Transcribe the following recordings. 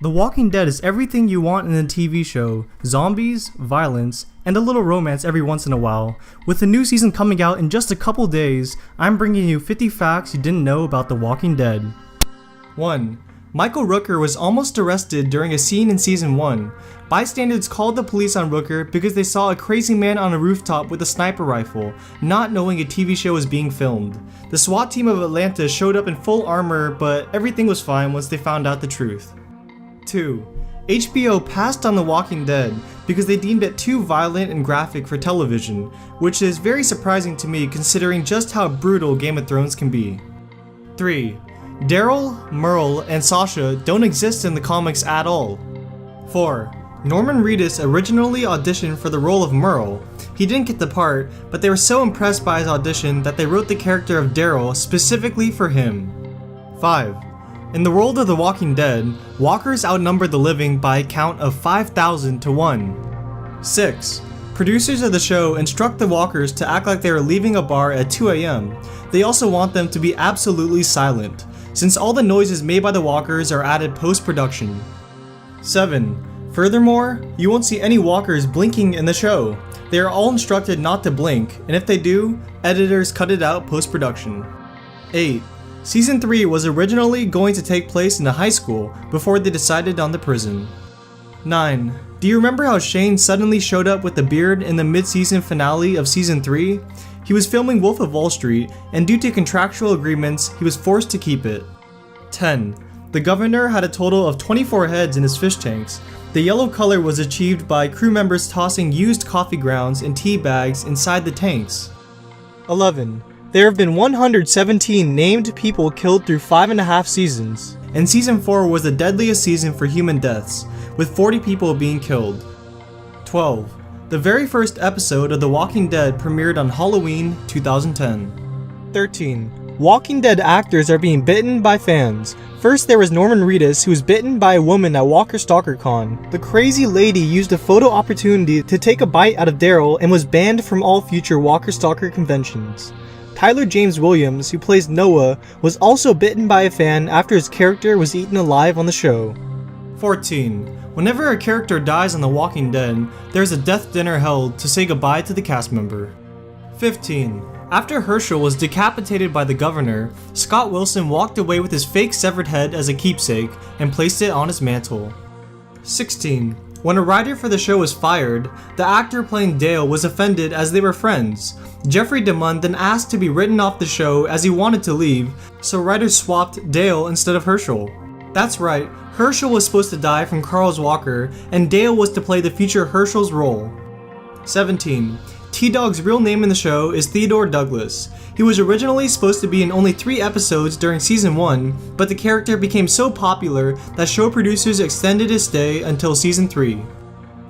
The Walking Dead is everything you want in a TV show: zombies, violence, and a little romance every once in a while. With the new season coming out in just a couple days, I'm bringing you 50 facts you didn't know about The Walking Dead. 1. Michael Rooker was almost arrested during a scene in Season 1. Bystanders called the police on Rooker because they saw a crazy man on a rooftop with a sniper rifle, not knowing a TV show was being filmed. The SWAT team of Atlanta showed up in full armor, but everything was fine once they found out the truth. 2. HBO passed on The Walking Dead because they deemed it too violent and graphic for television, which is very surprising to me considering just how brutal Game of Thrones can be. 3. Daryl, Merle, and Sasha don't exist in the comics at all. 4. Norman Reedus originally auditioned for the role of Merle. He didn't get the part, but they were so impressed by his audition that they wrote the character of Daryl specifically for him. 5. In the world of The Walking Dead, walkers outnumber the living by a count of 5,000 to 1. 6. Producers of the show instruct the walkers to act like they are leaving a bar at 2 a.m. They also want them to be absolutely silent, since all the noises made by the walkers are added post-production. 7. Furthermore, you won't see any walkers blinking in the show. They are all instructed not to blink, and if they do, editors cut it out post-production. 8. Season 3 was originally going to take place in a high school before they decided on the prison. 9. Do you remember how Shane suddenly showed up with a beard in the mid-season finale of Season 3? He was filming Wolf of Wall Street, and due to contractual agreements, he was forced to keep it. 10. The governor had a total of 24 heads in his fish tanks. The yellow color was achieved by crew members tossing used coffee grounds and tea bags inside the tanks. 11. There have been 117 named people killed through 5.5 seasons, and Season 4 was the deadliest season for human deaths, with 40 people being killed. 12. The very first episode of The Walking Dead premiered on Halloween 2010. 13. Walking Dead actors are being bitten by fans. First there was Norman Reedus, who was bitten by a woman at Walker Stalker Con. The crazy lady used a photo opportunity to take a bite out of Daryl and was banned from all future Walker Stalker conventions. Tyler James Williams, who plays Noah, was also bitten by a fan after his character was eaten alive on the show. 14. Whenever a character dies on The Walking Dead, there's a death dinner held to say goodbye to the cast member. 15. After Herschel was decapitated by the governor, Scott Wilson walked away with his fake severed head as a keepsake and placed it on his mantle. 16. When a writer for the show was fired, the actor playing Dale was offended as they were friends. Jeffrey DeMunn then asked to be written off the show as he wanted to leave, so writers swapped Dale instead of Herschel. That's right, Herschel was supposed to die from Carl's Walker, and Dale was to play the future Herschel's role. 17. T-Dog's real name in the show is Theodore Douglas. He was originally supposed to be in only 3 episodes during Season 1, but the character became so popular that show producers extended his stay until Season 3.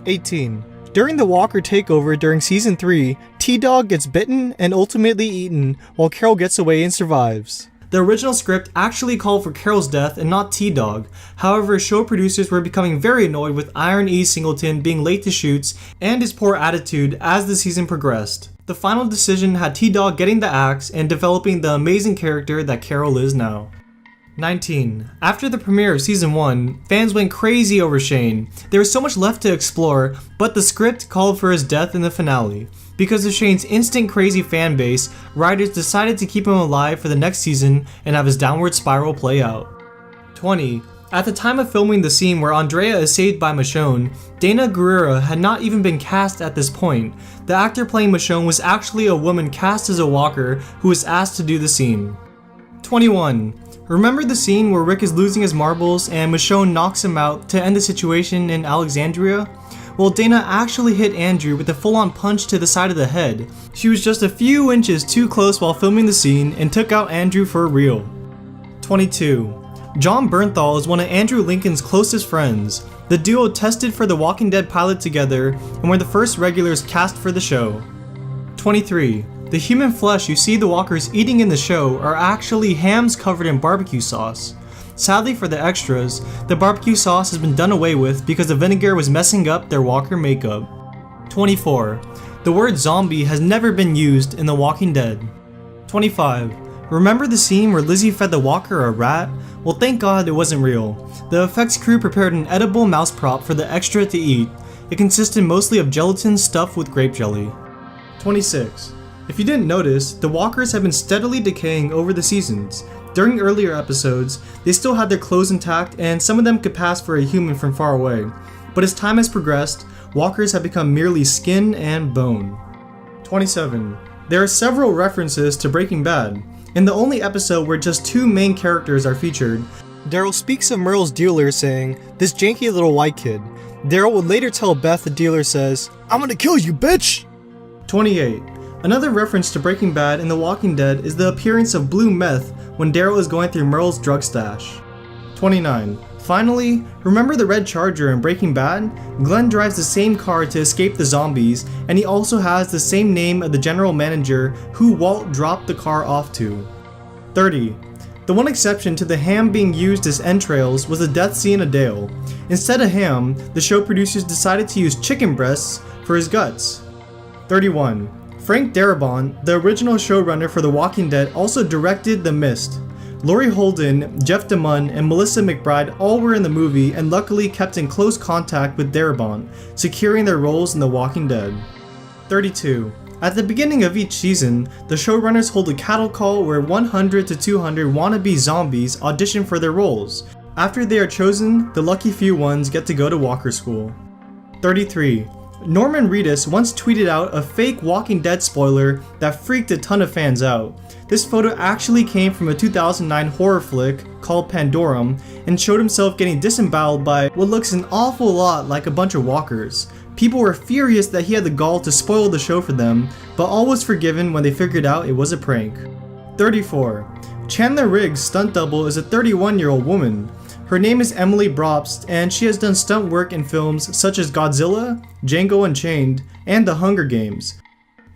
18. During the Walker takeover during Season 3, T-Dog gets bitten and ultimately eaten, while Carol gets away and survives. The original script actually called for Carol's death and not T-Dog. However, show producers were becoming very annoyed with Iron E. Singleton being late to shoots and his poor attitude as the season progressed. The final decision had T-Dog getting the axe and developing the amazing character that Carol is now. 19. After the premiere of Season 1, fans went crazy over Shane. There was so much left to explore, but the script called for his death in the finale. Because of Shane's instant crazy fan base, writers decided to keep him alive for the next season and have his downward spiral play out. 20. At the time of filming the scene where Andrea is saved by Michonne, Dana Guerrera had not even been cast at this point. The actor playing Michonne was actually a woman cast as a walker who was asked to do the scene. 21. Remember the scene where Rick is losing his marbles and Michonne knocks him out to end the situation in Alexandria? Well, Dana actually hit Andrew with a full-on punch to the side of the head. She was just a few inches too close while filming the scene and took out Andrew for real. 22. John Bernthal is one of Andrew Lincoln's closest friends. The duo tested for the Walking Dead pilot together and were the first regulars cast for the show. 23. The human flesh you see the walkers eating in the show are actually hams covered in barbecue sauce. Sadly for the extras, the barbecue sauce has been done away with because the vinegar was messing up their walker makeup. 24. The word zombie has never been used in The Walking Dead. 25. Remember the scene where Lizzie fed the walker a rat? Well, thank God it wasn't real. The effects crew prepared an edible mouse prop for the extra to eat. It consisted mostly of gelatin stuffed with grape jelly. 26. If you didn't notice, the walkers have been steadily decaying over the seasons. During earlier episodes, they still had their clothes intact and some of them could pass for a human from far away. But as time has progressed, walkers have become merely skin and bone. 27. There are several references to Breaking Bad. In the only episode where just two main characters are featured, Daryl speaks of Merle's dealer saying, "This janky little white kid." Daryl would later tell Beth the dealer says, "I'm gonna kill you, bitch!" 28. Another reference to Breaking Bad in The Walking Dead is the appearance of blue meth when Daryl is going through Merle's drug stash. 29. Finally, remember the red Charger in Breaking Bad? Glenn drives the same car to escape the zombies, and he also has the same name of the general manager who Walt dropped the car off to. 30. The one exception to the ham being used as entrails was the death scene of Dale. Instead of ham, the show producers decided to use chicken breasts for his guts. 31. Frank Darabont, the original showrunner for The Walking Dead, also directed The Mist. Laurie Holden, Jeff DeMunn, and Melissa McBride all were in the movie and luckily kept in close contact with Darabont, securing their roles in The Walking Dead. 32. At the beginning of each season, the showrunners hold a cattle call where 100 to 200 wannabe zombies audition for their roles. After they are chosen, the lucky few ones get to go to Walker School. 33. Norman Reedus once tweeted out a fake Walking Dead spoiler that freaked a ton of fans out. This photo actually came from a 2009 horror flick called Pandorum and showed himself getting disemboweled by what looks an awful lot like a bunch of walkers. People were furious that he had the gall to spoil the show for them, but all was forgiven when they figured out it was a prank. 34. Chandler Riggs' stunt double is a 31-year-old woman. Her name is Emily Brobst, and she has done stunt work in films such as Godzilla, Django Unchained, and The Hunger Games.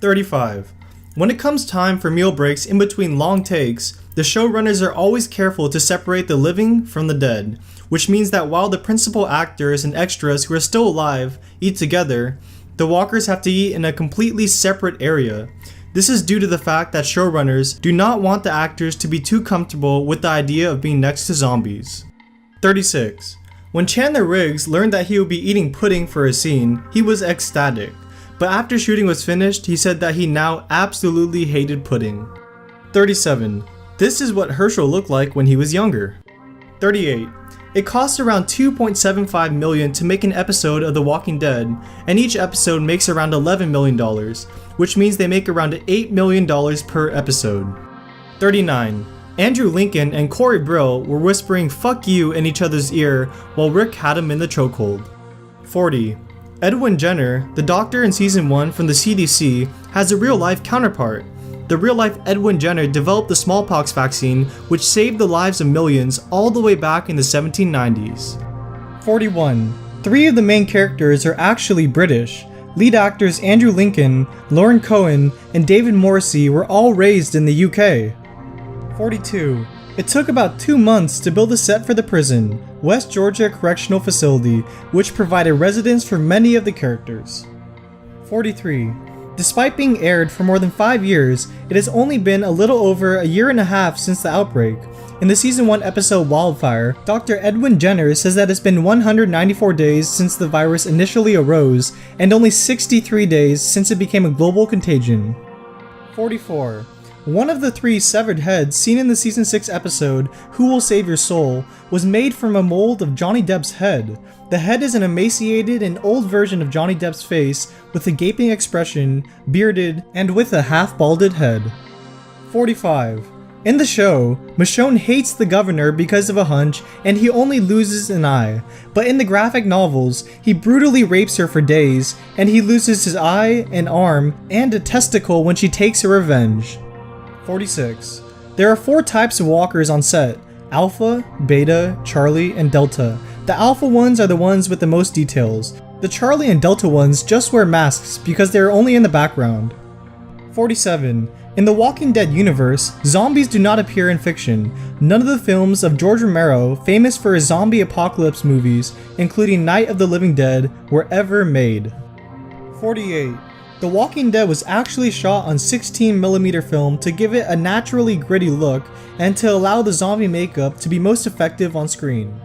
35. When it comes time for meal breaks in between long takes, the showrunners are always careful to separate the living from the dead, which means that while the principal actors and extras who are still alive eat together, the walkers have to eat in a completely separate area. This is due to the fact that showrunners do not want the actors to be too comfortable with the idea of being next to zombies. 36. When Chandler Riggs learned that he would be eating pudding for a scene, he was ecstatic. But after shooting was finished, he said that he now absolutely hated pudding. 37. This is what Herschel looked like when he was younger. 38. It costs around $2.75 million to make an episode of The Walking Dead, and each episode makes around $11 million, which means they make around $8 million per episode. 39. Andrew Lincoln and Corey Brill were whispering "fuck you" in each other's ear while Rick had him in the chokehold. 40. Edwin Jenner, the doctor in season 1 from the CDC, has a real-life counterpart. The real-life Edwin Jenner developed the smallpox vaccine, which saved the lives of millions all the way back in the 1790s. 41. 3 of the main characters are actually British. Lead actors Andrew Lincoln, Lauren Cohen, and David Morrissey were all raised in the UK. 42. It took about 2 months to build a set for the prison, West Georgia Correctional Facility, which provided residence for many of the characters. 43. Despite being aired for more than 5 years, it has only been a little over a year and a half since the outbreak. In the season 1 episode Wildfire, Dr. Edwin Jenner says that it's been 194 days since the virus initially arose, and only 63 days since it became a global contagion. 44. One of the 3 severed heads seen in the season 6 episode, Who Will Save Your Soul, was made from a mold of Johnny Depp's head. The head is an emaciated and old version of Johnny Depp's face, with a gaping expression, bearded, and with a half-balded head. 45. In the show, Michonne hates the governor because of a hunch, and he only loses an eye. But in the graphic novels, he brutally rapes her for days, and he loses his eye, an arm, and a testicle when she takes her revenge. 46. There are 4 types of walkers on set: Alpha, Beta, Charlie, and Delta. The Alpha ones are the ones with the most details. The Charlie and Delta ones just wear masks because they are only in the background. 47. In the Walking Dead universe, zombies do not appear in fiction. None of the films of George Romero, famous for his zombie apocalypse movies, including Night of the Living Dead, were ever made. 48. The Walking Dead was actually shot on 16mm film to give it a naturally gritty look and to allow the zombie makeup to be most effective on screen.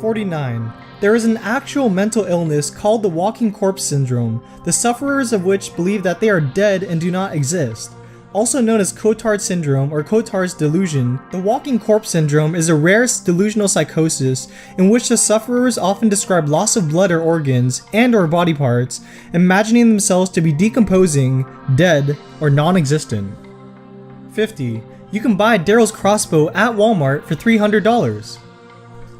49. There is an actual mental illness called the walking corpse syndrome, the sufferers of which believe that they are dead and do not exist. Also known as Cotard syndrome or Cotard's delusion, the walking corpse syndrome is a rare delusional psychosis in which the sufferers often describe loss of blood or organs and/or body parts, imagining themselves to be decomposing, dead, or non-existent. 50. You can buy Daryl's crossbow at Walmart for $300.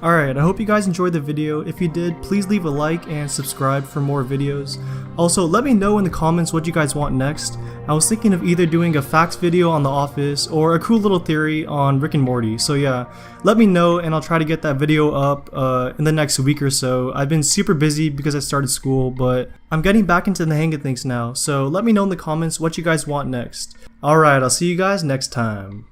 Alright, I hope you guys enjoyed the video. If you did, please leave a like and subscribe for more videos. Also, let me know in the comments what you guys want next. I was thinking of either doing a facts video on The Office or a cool little theory on Rick and Morty. So yeah, let me know and I'll try to get that video up in the next week or so. I've been super busy because I started school, but I'm getting back into the hang of things now. So let me know in the comments what you guys want next. Alright, I'll see you guys next time.